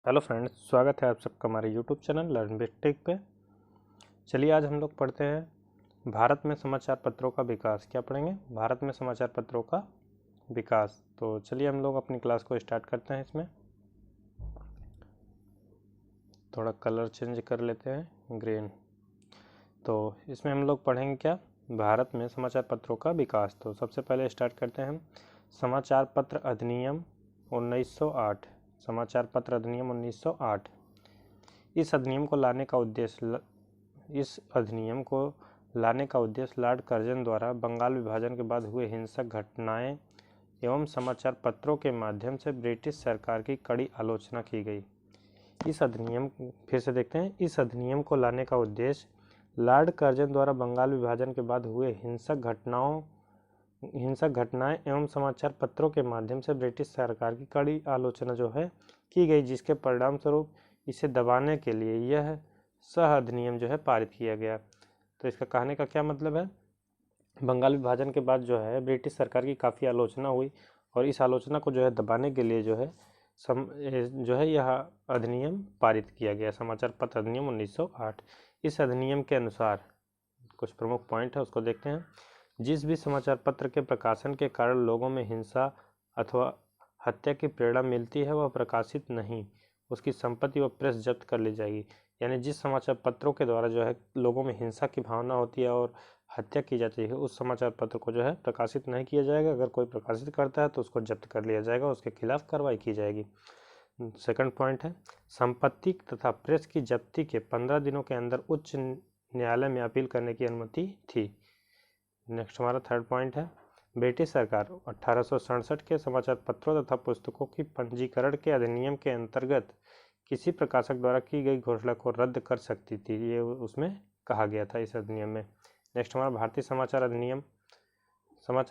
Hello friends, स्वागत है आप सबका हमारे YouTube channel learn with tech पे। चलिए आज हम लोग पढ़ते हैं भारत में समाचार पत्रों का विकास। क्या पढ़ेंगे? भारत में समाचार पत्रों का विकास। तो चलिए हम लोग अपनी क्लास को स्टार्ट करते हैं। इसमें थोड़ा कलर चेंज कर लेते हैं, ग्रीन। तो इसमें हम लोग पढ़ेंगे क्या? भारत में समाचार पत्रों का विकास। तो सबसे पहले स्टार्ट करते हैं हम समाचार पत्र अधिनियम 1908। समाचार पत्र अधिनियम 1908। इस अधिनियम को लाने का उद्देश्य लॉर्ड कर्जन द्वारा बंगाल विभाजन के बाद हुए हिंसक घटनाएं एवं समाचार पत्रों के माध्यम से ब्रिटिश सरकार की कड़ी आलोचना की गई। इस अधिनियम फिर से देखते हैं। इस अधिनियम को लाने का उद्देश्य लॉर्ड कर्जन द्वारा बंगाल विभाजन के बाद हुए हिंसक घटनाएं एवं समाचार पत्रों के माध्यम से ब्रिटिश सरकार की कड़ी आलोचना जो है की गई, जिसके परिणाम स्वरूप इसे दबाने के लिए यह सह अधिनियम जो है पारित किया गया। तो इसका कहने का क्या मतलब है? बंगाल विभाजन के बाद जो है ब्रिटिश सरकार की काफ़ी आलोचना हुई और इस आलोचना को जो है दबाने के लिए जो है यह अधिनियम पारित किया गया, समाचार पत्र अधिनियम 1908। इस अधिनियम के अनुसार कुछ प्रमुख पॉइंट है, उसको देखते हैं। जिस भी समाचार पत्र के प्रकाशन के कारण लोगों में हिंसा अथवा हत्या की प्रेरणा मिलती है वह प्रकाशित नहीं, उसकी संपत्ति व प्रेस जब्त कर ली जाएगी। यानी जिस समाचार पत्रों के द्वारा जो है लोगों में हिंसा की भावना होती है और हत्या की जाती है, उस समाचार पत्र को जो है प्रकाशित नहीं किया जाएगा। अगर कोई प्रकाशित करता है तो उसको जब्त कर लिया जाएगा, उसके खिलाफ कार्रवाई की जाएगी। सेकंड पॉइंट है संपत्ति तथा प्रेस की जब्ती के 15 दिनों के अंदर उच्च न्यायालय में अपील करने की अनुमति थी। नेक्स्ट हमारा थर्ड पॉइंट है ब्रिटिश सरकार 1867 के समाचार पत्रों तथा पुस्तकों की पंजीकरण के अधिनियम के अंतर्गत किसी प्रकाशक द्वारा की गई घोषणा को रद्द कर सकती थी, ये उसमें कहा गया था इस अधिनियम में। नेक्स्ट हमारा भारतीय समाचार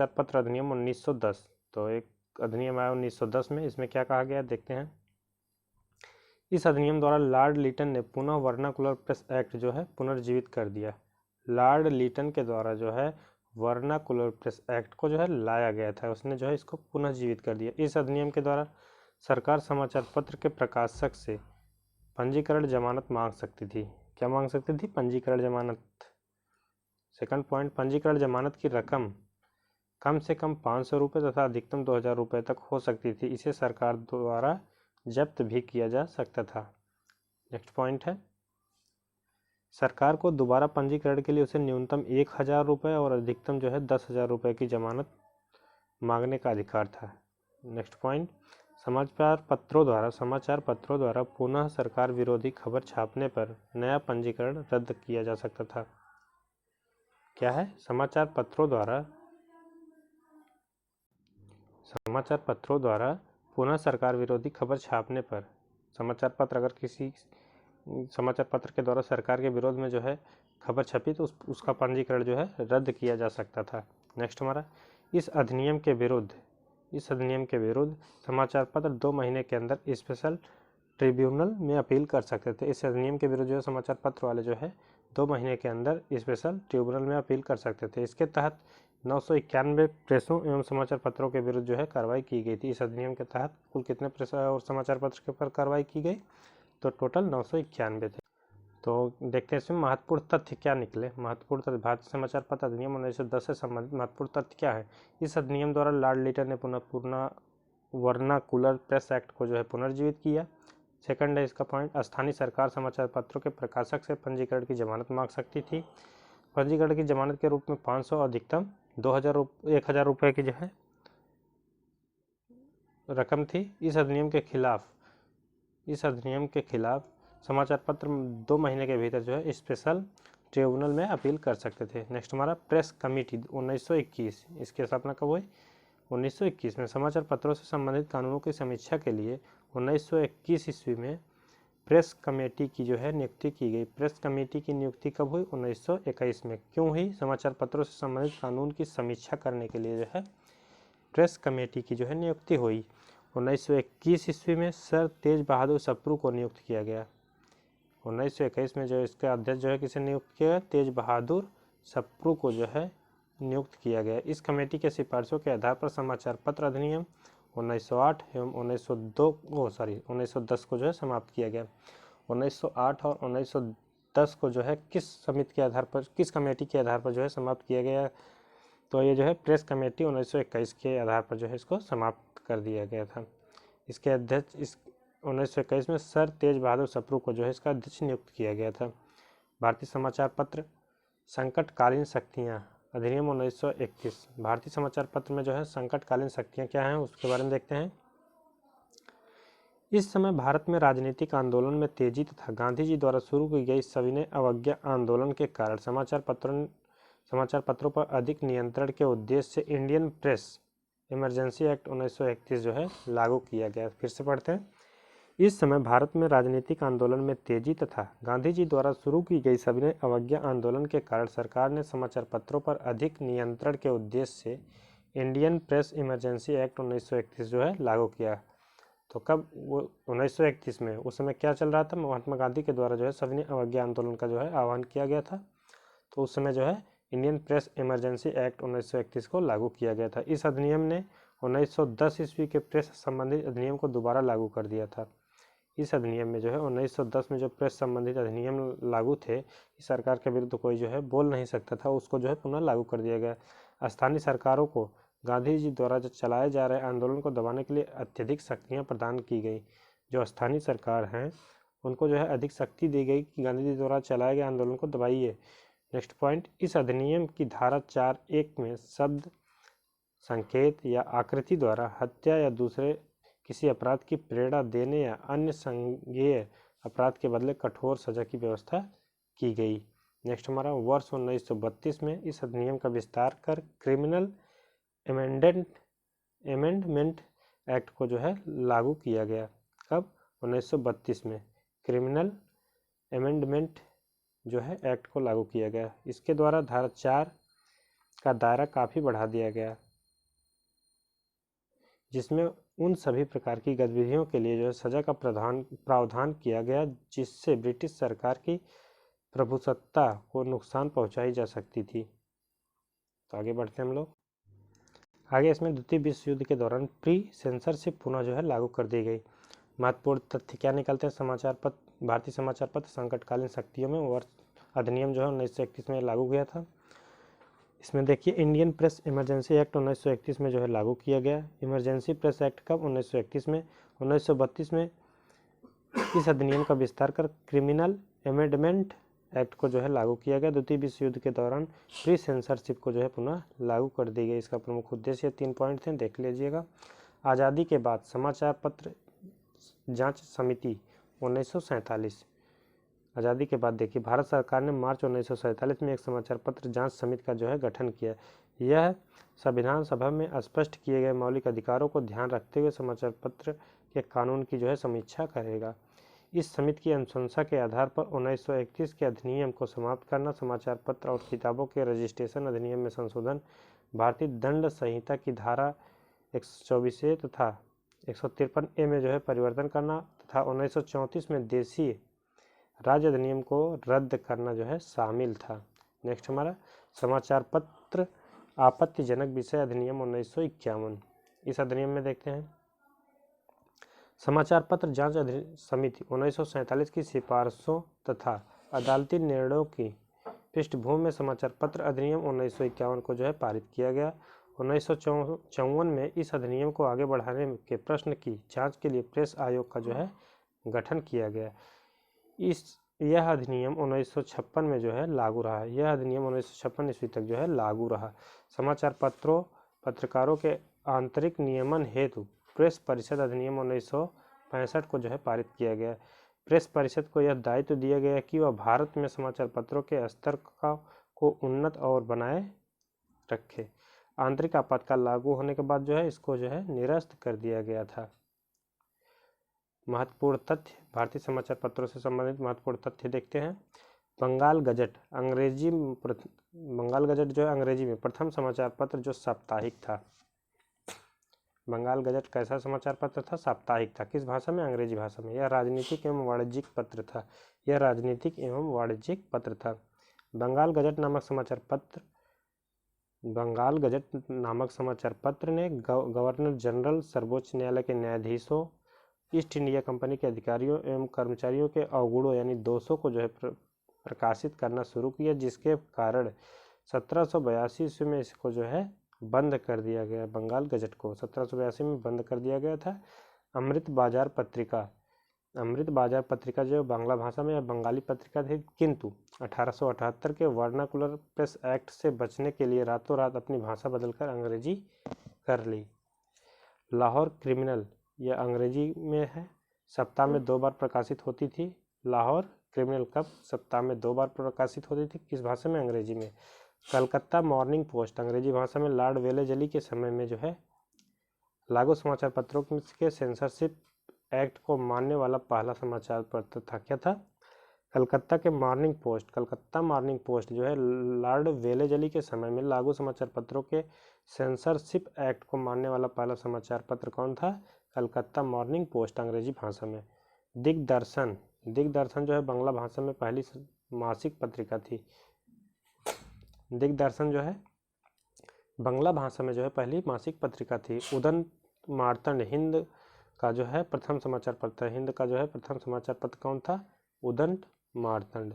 पत्र अधिनियम 1910। तो एक अधिनियम आया 1910 में, इसमें क्या कहा गया देखते हैं। इस अधिनियम द्वारा लॉर्ड लिटन ने पुनः वर्नाकुलर प्रेस एक्ट जो है पुनर्जीवित कर दिया। लॉर्ड लिटन के द्वारा जो है वर्नाकुलर प्रेस एक्ट को जो है लाया गया था, उसने जो है इसको पुनर्जीवित कर दिया। इस अधिनियम के द्वारा सरकार समाचार पत्र के प्रकाशक से पंजीकरण जमानत मांग सकती थी। क्या मांग सकती थी? पंजीकरण जमानत। सेकंड पॉइंट, पंजीकरण जमानत की रकम कम से कम 500 रुपये तथा अधिकतम 2000 रुपये तक हो सकती थी। इसे सरकार द्वारा जब्त भी किया जा सकता था। नेक्स्ट पॉइंट है सरकार को दोबारा पंजीकरण के लिए उसे न्यूनतम 1000 रुपये और अधिकतम जो है 10,000 रुपये की जमानत मांगने का अधिकार था। नेक्स्ट पॉइंट समाचार पत्रों द्वारा पुनः सरकार विरोधी खबर छापने पर नया पंजीकरण रद्द किया जा सकता था। क्या है? समाचार पत्रों द्वारा पुनः सरकार विरोधी खबर छापने पर समाचार पत्र अगर किसी समाचार पत्र के द्वारा सरकार के विरोध में जो है खबर छपी तो उसका पंजीकरण जो है रद्द किया जा सकता था। नेक्स्ट हमारा इस अधिनियम के विरुद्ध समाचार पत्र 2 महीने के अंदर स्पेशल ट्रिब्यूनल में अपील कर सकते थे। इस अधिनियम के विरुद्ध जो है समाचार पत्र वाले जो है 2 महीने के अंदर स्पेशल ट्रिब्यूनल में अपील कर सकते थे। इसके तहत 991 प्रेसों एवं समाचार पत्रों के विरुद्ध जो है कार्रवाई की गई थी। इस अधिनियम के तहत कुल कितने प्रेस और समाचार पत्र के ऊपर कार्रवाई की गई? तो टोटल 991 थे। तो देखते हैं इसमें महत्वपूर्ण तथ्य क्या निकले। महत्वपूर्ण तथ्य भारतीय समाचार पत्र अधिनियम 1910 से संबंधित महत्वपूर्ण तथ्य क्या है? इस अधिनियम द्वारा लॉर्ड लिटन ने पुनः वर्नाकुलर प्रेस एक्ट को जो है पुनर्जीवित किया। सेकंड है इसका पॉइंट, स्थानीय सरकार समाचार पत्रों के प्रकाशक से पंजीकरण की जमानत मांग सकती थी। पंजीकरण की जमानत के रूप में 500 अधिकतम 1000 रुपये की जो है रकम थी। इस अधिनियम के खिलाफ समाचार पत्र 2 महीने के भीतर जो है स्पेशल ट्रिब्यूनल में अपील कर सकते थे। नेक्स्ट हमारा प्रेस कमेटी 1921, इसकी स्थापना कब हुई? 1921 में। समाचार पत्रों से संबंधित कानूनों की समीक्षा के लिए 1921 ईस्वी में प्रेस कमेटी की जो है नियुक्ति की गई। प्रेस कमेटी की नियुक्ति कब हुई? 1921 में। क्यों हुई? समाचार पत्रों से संबंधित कानून की समीक्षा करने के लिए जो है प्रेस कमेटी की जो है नियुक्ति हुई। 1921 ईस्वी में सर तेज बहादुर सप्रू को नियुक्त किया गया। 1921 में जो इसके अध्यक्ष जो है किसे नियुक्त किया गया? तेज बहादुर सप्रू को जो है नियुक्त किया गया। इस कमेटी के सिफारिशों के आधार पर समाचार पत्र अधिनियम 1908 एवं 1910 को जो है समाप्त किया गया। 1908 और 1910 को जो है किस समिति के आधार पर, किस कमेटी के आधार पर जो है समाप्त किया गया? तो ये जो है प्रेस कमेटी 1921 के आधार पर जो है इसको समाप्त कर दिया गया था। इसके अध्यक्ष इस 1921 में सर तेज बहादुर सप्रू को जो है इसका अध्यक्ष नियुक्त किया गया था। भारतीय समाचार पत्र संकटकालीन शक्तियाँ अधिनियम 1931। भारतीय समाचार पत्र में जो है संकटकालीन शक्तियाँ क्या हैं उसके बारे में देखते हैं। इस समय भारत में राजनीतिक आंदोलन में तेजी तथा गांधी जी द्वारा शुरू की गई सविनय अवज्ञा आंदोलन के कारण समाचार पत्रों पर अधिक नियंत्रण के उद्देश्य से इंडियन प्रेस इमरजेंसी एक्ट 1931 जो है लागू किया गया। फिर से पढ़ते हैं। इस समय भारत में राजनीतिक आंदोलन में तेजी तथा गांधी जी द्वारा शुरू की गई सविनय अवज्ञा आंदोलन के कारण सरकार ने समाचार पत्रों पर अधिक नियंत्रण के उद्देश्य से इंडियन प्रेस इमरजेंसी एक्ट 1931 जो है लागू किया। तो कब? वो 1931 में। उस समय क्या चल रहा था? महात्मा गांधी के द्वारा जो है सविनय अवज्ञा आंदोलन का जो है आह्वान किया गया था। तो उस समय जो है इंडियन प्रेस इमरजेंसी एक्ट 1931 को लागू किया गया था। इस अधिनियम ने 1910 ईस्वी के प्रेस संबंधित अधिनियम को दोबारा लागू कर दिया था। इस अधिनियम में जो है 1910 में जो प्रेस संबंधित अधिनियम लागू थे, सरकार के विरुद्ध कोई जो है बोल नहीं सकता था, उसको जो है पुनः लागू कर दिया गया। स्थानीय सरकारों को गांधी जी द्वारा जो चलाए जा रहे आंदोलन को दबाने के लिए अत्यधिक शक्तियाँ प्रदान की गई। जो स्थानीय सरकार हैं उनको जो है अधिक शक्ति दी गई कि गांधी जी द्वारा चलाए गए आंदोलन को दबाइए। नेक्स्ट पॉइंट, इस अधिनियम की धारा 4(1) में शब्द, संकेत या आकृति द्वारा हत्या या दूसरे किसी अपराध की प्रेरणा देने या अन्य संज्ञेय अपराध के बदले कठोर सजा की व्यवस्था की गई। नेक्स्ट हमारा वर्ष 1932 में इस अधिनियम का विस्तार कर क्रिमिनल अमेंडमेंट एक्ट को जो है लागू किया गया। कब? 1932 में क्रिमिनल अमेंडमेंट जो है एक्ट को लागू किया गया। इसके द्वारा धारा 4 का दायरा काफ़ी बढ़ा दिया गया, जिसमें उन सभी प्रकार की गतिविधियों के लिए जो है सजा का प्रावधान किया गया जिससे ब्रिटिश सरकार की प्रभुसत्ता को नुकसान पहुंचाई जा सकती थी। तो आगे बढ़ते हैं हम लोग। आगे इसमें द्वितीय विश्व युद्ध के दौरान प्री सेंसरशिप पुनः जो है लागू कर दी गई। महत्वपूर्ण तथ्य क्या निकलते हैं? भारतीय समाचार पत्र संकटकालीन शक्तियों में वर्ष अधिनियम जो है 1931 में लागू किया था। इसमें देखिए इंडियन प्रेस इमरजेंसी एक्ट 1931 में जो है लागू किया गया। इमरजेंसी प्रेस एक्ट कब? 1931 में। 1932 में इस अधिनियम का विस्तार कर क्रिमिनल अमेंडमेंट एक्ट को जो है लागू किया गया। द्वितीय विश्व युद्ध के दौरान प्री सेंसरशिप को जो है पुनः लागू कर दी गई। इसका प्रमुख उद्देश्य 3 पॉइंट थे, देख लीजिएगा। आज़ादी के बाद समाचार पत्र जांच समिति 1947। आज़ादी के बाद देखिए भारत सरकार ने मार्च 1947 में एक समाचार पत्र जांच समिति का जो है गठन किया। यह संविधान सभा में स्पष्ट किए गए मौलिक अधिकारों को ध्यान रखते हुए समाचार पत्र के कानून की जो है समीक्षा करेगा। इस समिति की अनुशंसा के आधार पर 1931 के अधिनियम को समाप्त करना, समाचार पत्र और किताबों के रजिस्ट्रेशन अधिनियम में संशोधन, भारतीय दंड संहिता की धारा 124A तथा 153A में जो है परिवर्तन करना तथा 1934 में देशी राज्य अधिनियम को रद्द करना जो है शामिल था। नेक्स्ट हमारा समाचार पत्र आपत्तिजनक विषय अधिनियम 1951। इस अधिनियम में देखते हैं समाचार पत्र जांच समिति 1947 की सिफारिशों तथा अदालती निर्णयों की पृष्ठभूमि में समाचार पत्र अधिनियम 1951 को जो है पारित किया गया। 1954 में इस अधिनियम को आगे बढ़ाने के प्रश्न की जांच के लिए प्रेस आयोग का जो है गठन किया गया। यह अधिनियम 1956 में जो है लागू रहा। यह अधिनियम 1956 ईस्वी तक जो है लागू रहा। समाचार पत्रकारों के आंतरिक नियमन हेतु प्रेस परिषद अधिनियम 1965 को जो है पारित किया गया। प्रेस परिषद को यह दायित्व दिया गया कि वह भारत में समाचार पत्रों के स्तर को उन्नत और बनाए रखे। आंतरिक आपातकाल लागू होने के बाद जो है इसको जो है निरस्त कर दिया गया था। महत्वपूर्ण तथ्य, भारतीय समाचार पत्रों से संबंधित महत्वपूर्ण तथ्य देखते हैं। बंगाल गजट जो है अंग्रेजी में प्रथम समाचार पत्र जो साप्ताहिक था। बंगाल गजट कैसा समाचार पत्र था? साप्ताहिक था। किस भाषा में? अंग्रेजी भाषा में। यह राजनीतिक एवं वाणिज्यिक पत्र था। बंगाल गजट नामक समाचार पत्र बंगाल गजट नामक समाचार पत्र ने गवर्नर जनरल, सर्वोच्च न्यायालय के न्यायाधीशों, ईस्ट इंडिया कंपनी के अधिकारियों एवं कर्मचारियों के अवगुणों यानी दोषों को जो है प्रकाशित करना शुरू किया, जिसके कारण 1782 ईस्वी में इसको जो है बंद कर दिया गया। बंगाल गजट को 1782 में बंद कर दिया गया था। अमृत बाजार पत्रिका जो बांग्ला भाषा में या बंगाली पत्रिका थी, किंतु 1878 के वर्नाकुलर प्रेस एक्ट से बचने के लिए रातों रात अपनी भाषा बदलकर अंग्रेजी कर ली। लाहौर क्रिमिनल, यह अंग्रेजी में है, सप्ताह में 2 बार प्रकाशित होती थी। लाहौर क्रिमिनल कब सप्ताह में 2 बार प्रकाशित होती थी, किस भाषा में, अंग्रेजी में। कलकत्ता मॉर्निंग पोस्ट अंग्रेजी भाषा में लॉर्ड वेलेजली के समय में जो है लागू समाचार पत्रों के सेंसरशिप एक्ट को मानने वाला पहला समाचार पत्र था। क्या था? कलकत्ता मॉर्निंग पोस्ट जो है लॉर्ड वेलेजली के समय में लागू समाचार पत्रों के सेंसरशिप एक्ट को मानने वाला पहला समाचार पत्र कौन था? कलकत्ता मॉर्निंग पोस्ट अंग्रेजी भाषा में। दिग्दर्शन जो है बांग्ला भाषा में पहली मासिक पत्रिका थी। दिग्दर्शन जो है बांग्ला भाषा में जो है पहली मासिक पत्रिका थी। उदंत मार्तंड हिंद का जो है प्रथम समाचार पत्र, हिंद का जो है प्रथम समाचार पत्र कौन था? उदंत मार्तंड।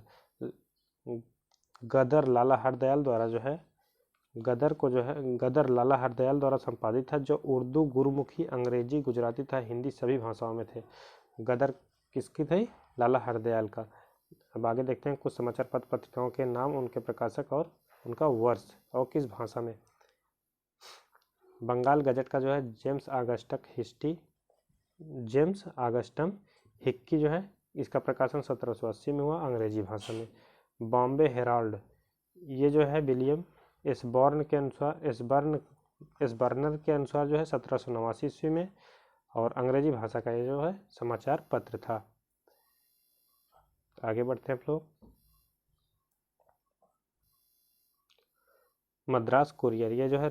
गदर लाला हरदयाल द्वारा जो है गदर लाला हरदयाल द्वारा संपादित था, जो उर्दू, गुरुमुखी, अंग्रेजी, गुजराती तथा हिंदी सभी भाषाओं में थे। गदर किसकी थी? लाला हरदयाल का। अब आगे देखते हैं कुछ समाचार पत्र पत्रिकाओं के नाम, उनके प्रकाशक और उनका वर्ष और किस भाषा में। बंगाल गजट का जो है जेम्स आगस्टम हिक्की जो है इसका प्रकाशन 1780 में हुआ अंग्रेजी भाषा में। बॉम्बे हेराल्ड, ये जो है विलियम एसबर्नर के अनुसार जो है 1789 ईस्वी में, और अंग्रेजी भाषा का ये जो है समाचार पत्र था। आगे बढ़ते हैं लोग। मद्रास कुरियर, ये जो है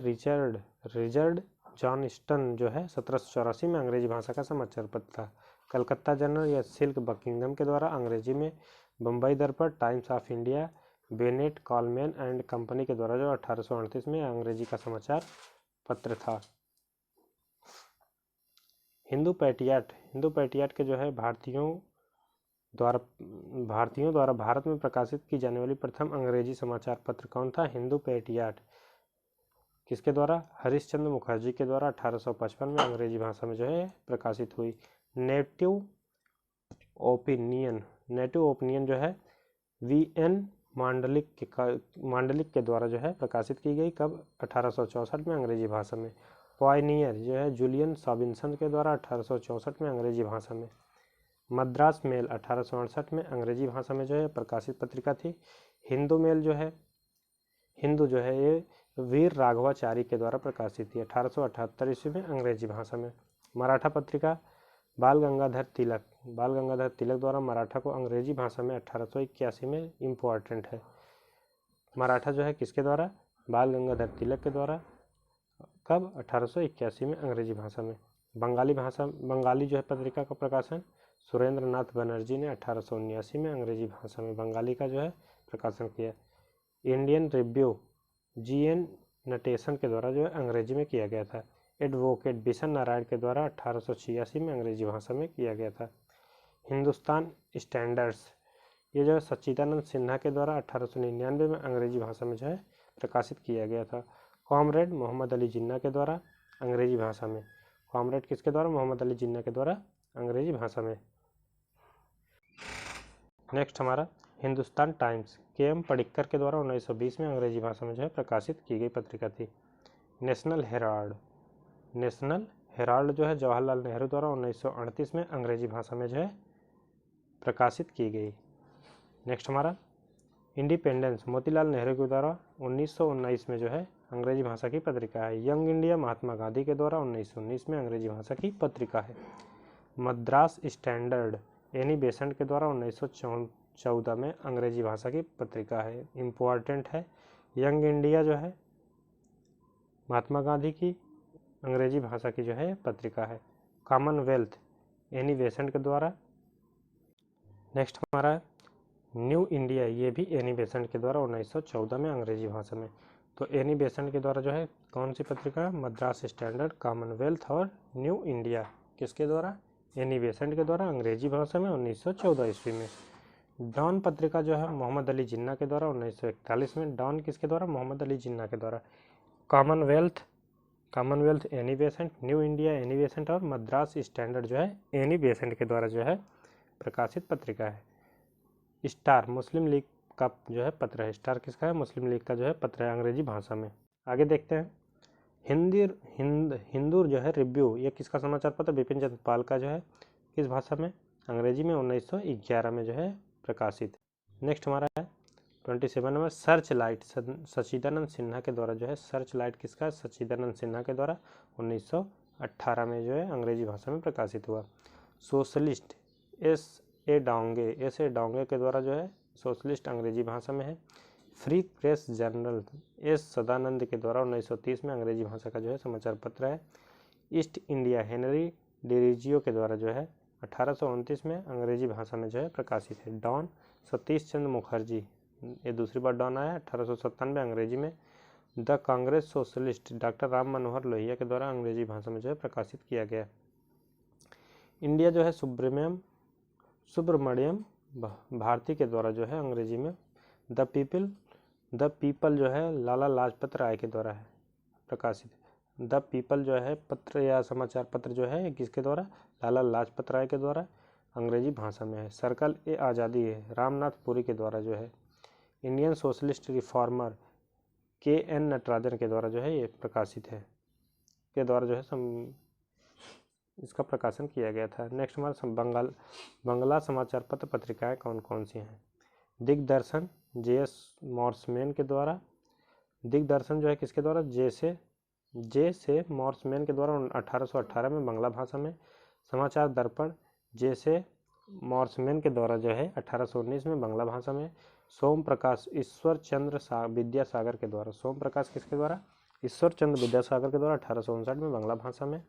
रिचर्ड जॉनस्टन जो है 1784 में अंग्रेजी भाषा का समाचार पत्र था। कलकत्ता जनरल या सिल्क बकिंगम के द्वारा अंग्रेजी में। बम्बई दर्पण, times of India, Bennett Coleman and company के द्वारा जो 1838 में अंग्रेजी का समाचार पत्र था। हिंदू पैट्रियट के जो है भारतीयों द्वारा भारत में प्रकाशित की जाने वाली प्रथम अंग्रेजी समाचार पत्र कौन था? हिंदू पैट्रियट। किसके द्वारा? हरिश्चंद्र मुखर्जी के द्वारा 1855 में अंग्रेजी भाषा में जो है प्रकाशित हुई। नेटिव ओपिनियन जो है VN मांडलिक के द्वारा जो है प्रकाशित की गई। कब? 1864 में अंग्रेजी भाषा में। पॉयनियर जो है जूलियन सॉबिन्सन के द्वारा 1864 में अंग्रेजी भाषा में। मद्रास मेल 1868 में अंग्रेजी भाषा में जो है प्रकाशित पत्रिका थी। हिंदू जो है ये वीर राघवाचारी के द्वारा प्रकाशित थी 1878 ईस्वी में अंग्रेजी भाषा में। मराठा पत्रिका बाल गंगाधर तिलक द्वारा मराठा को अंग्रेजी भाषा में 1881 में इम्पोर्टेंट है। मराठा जो है किसके द्वारा? बाल गंगाधर तिलक के द्वारा। कब? 1881 में अंग्रेजी भाषा में। बंगाली जो है पत्रिका का प्रकाशन सुरेंद्र नाथ बनर्जी ने 1879 में अंग्रेजी भाषा में बंगाली का जो है प्रकाशन किया। इंडियन रिव्यू GN नटेशन के द्वारा जो है अंग्रेजी में किया गया था। एडवोकेट बिशन नारायण के द्वारा 1886 में अंग्रेजी भाषा में किया गया था। हिंदुस्तान स्टैंडर्ड्स, ये जो है सच्चिदानंद सिन्हा के द्वारा 1899 में अंग्रेजी भाषा में जो है प्रकाशित किया गया था। कॉमरेड मोहम्मद अली जिन्ना के द्वारा अंग्रेजी भाषा में। कॉमरेड किसके द्वारा? मोहम्मद अली जिन्ना के द्वारा अंग्रेजी भाषा में। नेक्स्ट हमारा हिंदुस्तान टाइम्स KM पडिक्कर के द्वारा 1920 में अंग्रेजी भाषा में जो है प्रकाशित की गई पत्रिका थी। नेशनल हेराल्ड जो है जवाहरलाल नेहरू द्वारा 1938 में अंग्रेजी भाषा में जो है प्रकाशित की गई। नेक्स्ट हमारा इंडिपेंडेंस मोतीलाल नेहरू के द्वारा 1919 में जो है अंग्रेजी भाषा की पत्रिका है। यंग इंडिया महात्मा गांधी के द्वारा 1919 में अंग्रेजी भाषा की पत्रिका है। मद्रास स्टैंडर्ड एनी बेसेंट के द्वारा 1914 में अंग्रेजी भाषा की पत्रिका है, इम्पोर्टेंट है। यंग इंडिया जो है महात्मा गांधी की अंग्रेजी भाषा की जो है पत्रिका है। कॉमनवेल्थ एनी बेसेंट के द्वारा। नेक्स्ट हमारा न्यू इंडिया, ये भी एनी बेसेंट के द्वारा 1914 में अंग्रेजी भाषा में। तो एनी बेसेंट के द्वारा जो है कौन सी पत्रिका, मद्रास स्टैंडर्ड, कॉमनवेल्थ और न्यू इंडिया, किसके द्वारा, एनी बेसेंट के द्वारा, अंग्रेजी भाषा में 1914 ईस्वी में। डॉन पत्रिका जो है मोहम्मद अली जिन्ना के द्वारा 1941 में। डॉन किसके द्वारा, मोहम्मद अली जिन्ना के द्वारा। Commonwealth Annie Besant, new India Annie Besant और मद्रास स्टैंडर्ड जो है एनी बेसेंट के द्वारा जो है प्रकाशित पत्रिका है। स्टार मुस्लिम लीग का जो है पत्र है। स्टार किसका है, मुस्लिम लीग का जो है पत्र है अंग्रेजी भाषा में। आगे देखते हैं हिंदू जो है रिव्यू, ये किसका समाचार पत्र, बिपिन चंद्र पाल का जो है किस भाषा में, अंग्रेजी में 1911 में जो है प्रकाशित। नेक्स्ट हमारा है 27 नंबर सर्च लाइट, सच्चिदानंद सिन्हा के द्वारा जो है, सर्च लाइट किसका, सच्चिदानंद सिन्हा के द्वारा 1918 में जो है अंग्रेजी भाषा में प्रकाशित हुआ। सोशलिस्ट एस ए डांगे के द्वारा जो है सोशलिस्ट अंग्रेजी भाषा में है। Free Press Journal S Sadanand के द्वारा 1930 में अंग्रेजी भाषा का जो है समाचार पत्र है। ईस्ट इंडिया हेनरी डिरीजियो के द्वारा जो है 1829 में अंग्रेजी भाषा में जो है प्रकाशित है। डॉन सतीश चंद्र मुखर्जी, ये दूसरी बार डॉन आया 1897 अंग्रेजी में। The Congress socialist doctor Ram Manohar Lohia के द्वारा अंग्रेजी भाषा में जो है प्रकाशित किया गया। इंडिया जो है सुब्रमण्यम भारती के द्वारा जो है अंग्रेजी में। द पीपल जो है लाला लाजपत राय के द्वारा है प्रकाशित। द पीपल जो है पत्र या समाचार पत्र जो है किसके द्वारा, लाला लाजपत राय के द्वारा अंग्रेजी भाषा में है। सर्कल ए आज़ादी है रामनाथ पुरी के द्वारा जो है। Indian socialist reformer KN Natarajan के द्वारा जो है ये प्रकाशित है, के द्वारा जो है इसका प्रकाशन किया गया था। नेक्स्ट हमारा बंगला समाचार पत्र पत्रिकाएं कौन कौन सी हैं। दिग्दर्शन JS मॉर्समैन के द्वारा। दिग्दर्शन जो है किसके द्वारा, जे मॉर्समैन के द्वारा 1818 में बंगला भाषा में। समाचार दर्पण जे मॉर्समैन के द्वारा जो है 1819 में बंगला भाषा में। सोम प्रकाश ईश्वर चंद्र विद्यासागर के द्वारा, सोम प्रकाश किसके द्वारा, ईश्वर चंद्र विद्यासागर के द्वारा 1859 में बंगला भाषा में।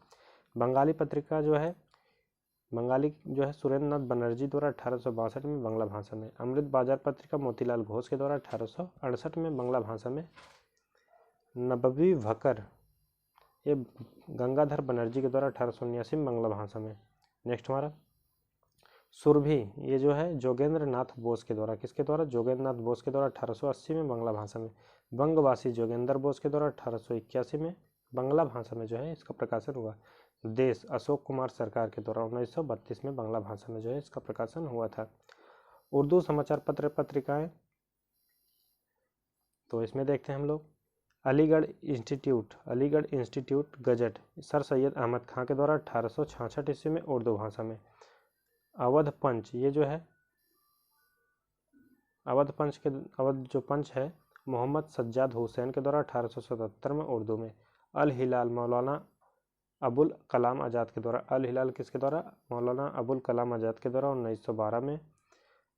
बंगाली पत्रिका जो है सुरेंद्र नाथ बनर्जी द्वारा 1862 में बंगला भाषा में। अमृत बाजार पत्रिका मोतीलाल घोष के द्वारा 1868 में बंगला भाषा में। नबवी भकर ये गंगाधर बनर्जी के द्वारा 1879 में बंगला भाषा में। नेक्स्ट हमारा सुरभि, ये जो है जोगेंद्र नाथ बोस के द्वारा, किसके द्वारा, जोगेंद्र नाथ बोस के द्वारा 1880 में बंगला भाषा में। बंगवासी जोगेंद्र बोस के द्वारा 1881 में बंगला भाषा में जो है इसका प्रकाशन हुआ। देश अशोक कुमार सरकार के द्वारा 1932 में बंगला भाषा में जो है इसका प्रकाशन हुआ था। उर्दू समाचार पत्र पत्रिकाएं, तो इसमें देखते हैं हम लोग Aligarh institute gazette sir Syed Ahmad Khan के द्वारा 1866 ईस्वी में उर्दू भाषा में। अवध पंच, ये जो है अवध जो पंच है मोहम्मद सज्जाद हुसैन के द्वारा 1877 में उर्दू में। अल हिलाल मौलाना अबुल कलाम आज़ाद के द्वारा, अल हिलाल किसके द्वारा, मौलाना अबुल कलाम आज़ाद के द्वारा 1912 में।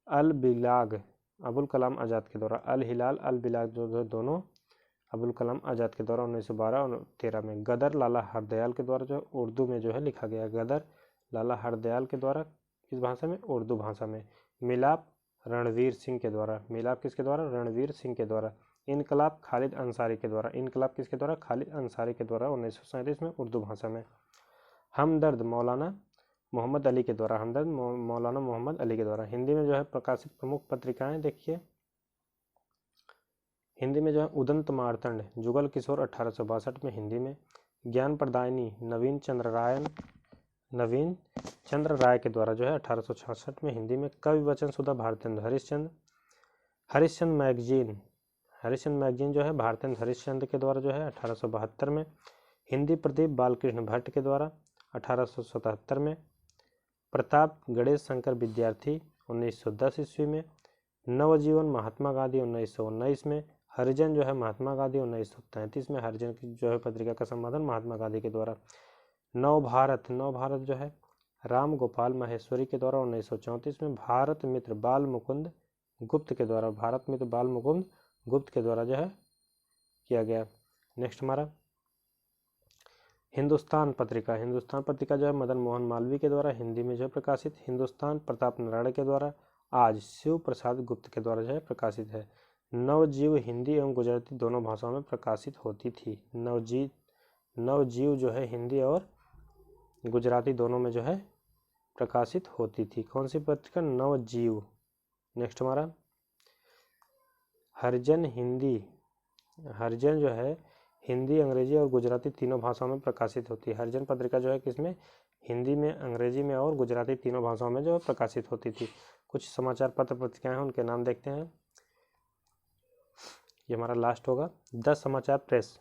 अल बिलाग अबुल कलाम आज़ाद के द्वारा, अल हिलाल अल बिलाग जो दोनों अबुल कलाम आज़ाद के द्वारा 1912 और 13 में। गदर लाला हरदयाल के द्वारा जो उर्दू में जो है लिखा गया, गदर लाला हरदयाल के द्वारा किस भाषा में, उर्दू भाषा में। मिलाप रणवीर सिंह के द्वारा, मिलाप किसके द्वारा, रणवीर सिंह के द्वारा। इनकलाब खालिद अंसारी के द्वारा, इनकलाब किसके द्वारा, खालिद अंसारी के द्वारा 1937 में उर्दू भाषा में। हमदर्द मौलाना मोहम्मद अली के द्वारा, हमदर्द मौलाना मोहम्मद अली के द्वारा। हिंदी में जो है प्रकाशित प्रमुख पत्रिकाएं देखिए, हिंदी में जो है उदंत मार्तंड जुगल किशोर 1862 में हिंदी में। ज्ञान प्रदायिनी नवीन चंद्र राय के द्वारा जो है 1866 में हिंदी में। कवि वचन सुधा भारतेंद्र हरिश्चंद्र मैगजीन जो है भारतेंद्र हरिश्चंद्र के द्वारा जो है 1872 में। हिंदी प्रदीप बालकृष्ण भट्ट के द्वारा 1877 में। प्रताप गणेश शंकर विद्यार्थी 1910 ईस्वी में। नवजीवन महात्मा गांधी 1919 में। हरिजन जो है महात्मा गांधी 1933 में, हरिजन की जो है पत्रिका का संपादन महात्मा गांधी के द्वारा। नव भारत जो है राम गोपाल माहेश्वरी के द्वारा 1934 में। भारत मित्र बाल मुकुंद गुप्त के द्वारा, भारत मित्र बाल मुकुंद गुप्त के द्वारा जो है किया गया। नेक्स्ट हमारा हिंदुस्तान पत्रिका जो है मदन मोहन मालवीय के द्वारा हिंदी में जो है प्रकाशित। हिंदुस्तान प्रताप नारायण के द्वारा, आज शिव प्रसाद गुप्त के द्वारा जो है प्रकाशित है। नवजीव हिंदी एवं गुजराती दोनों भाषाओं में प्रकाशित होती थी। नवजीव जो है हिंदी और गुजराती दोनों में जो है प्रकाशित होती थी। कौन सी पत्रिका? नवजीव। नेक्स्ट हमारा हरिजन हिंदी। हरिजन जो है हिंदी, अंग्रेजी और गुजराती तीनों भाषाओं में प्रकाशित होती है। हरिजन पत्रिका जो है किसमें? हिंदी में, अंग्रेजी में और गुजराती तीनों भाषाओं में जो प्रकाशित होती थी। कुछ समाचार पत्र पत्रिकाएं हैं, उनके नाम देखते हैं। ये हमारा लास्ट होगा। 10 समाचार प्रेस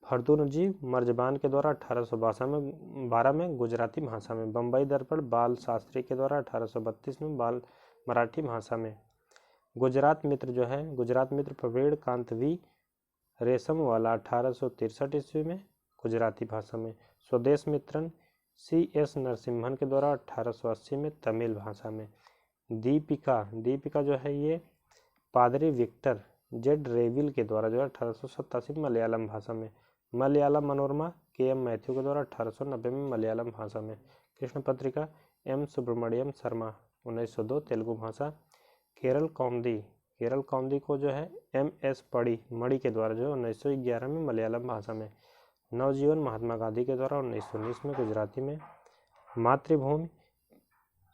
फर्दुनजी मर्जबान के द्वारा 1812 में गुजराती भाषा में। बम्बई दर्पण बाल शास्त्री के द्वारा 1832 में बाल मराठी भाषा में। गुजरात मित्र जो है, गुजरात मित्र प्रवीण कांतवी रेशम वाला 1863 ईस्वी में गुजराती भाषा में। स्वदेश मित्रन C.S. नरसिम्हन के द्वारा 1880 में तमिल भाषा में। दीपिका जो है ये पादरी विक्टर जेड रेविल के द्वारा जो है 1887 में मलयालम भाषा में। मलयालम मनोरमा K.M. मैथ्यू के द्वारा 1890 में मलयालम भाषा में। कृष्ण पत्रिका M. सुब्रमण्यम शर्मा 1902 तेलुगु भाषा। केरल कौमुदी को जो है M.S. मणि के द्वारा जो है 1911 में मलयालम भाषा में। नवजीवन महात्मा गांधी के द्वारा 1919 में गुजराती में। मातृभूमि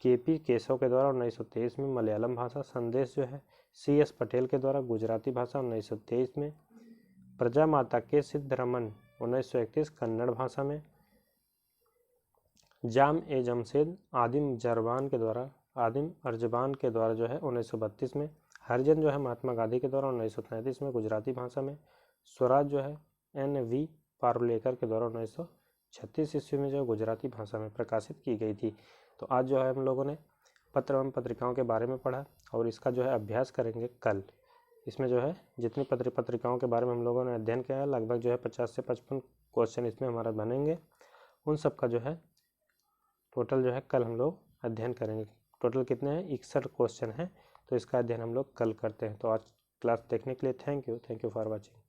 K.P. केशव के द्वारा 1923 में मलयालम भाषा। संदेश जो है C.S. पटेल के द्वारा गुजराती भाषा 1923 में। प्रजा माता के सिद्धरमन 1931 कन्नड़ भाषा में। जमशेद आदिम अर्जबान के द्वारा जो है 1932 में। हरिजन जो है महात्मा गांधी के द्वारा 1933 में गुजराती भाषा में। स्वराज जो है N.V. पारुलेकर के द्वारा 1936 ईस्वी में जो गुजराती भाषा में प्रकाशित की गई थी। तो आज जो है हम लोगों ने पत्र एवं पत्रिकाओं के बारे में पढ़ा और इसका जो है अभ्यास करेंगे कल। इसमें जो है जितनी पत्रिकाओं के बारे में हम लोगों ने अध्ययन किया है लगभग जो है 50 से 55 क्वेश्चन इसमें हमारा बनेंगे। उन सब का जो है टोटल जो है कल हम लोग अध्ययन करेंगे। टोटल कितने हैं? 61 क्वेश्चन हैं। तो इसका अध्ययन हम लोग कल करते हैं। तो आज क्लास देखने के लिए थैंक यू फॉर वॉचिंग।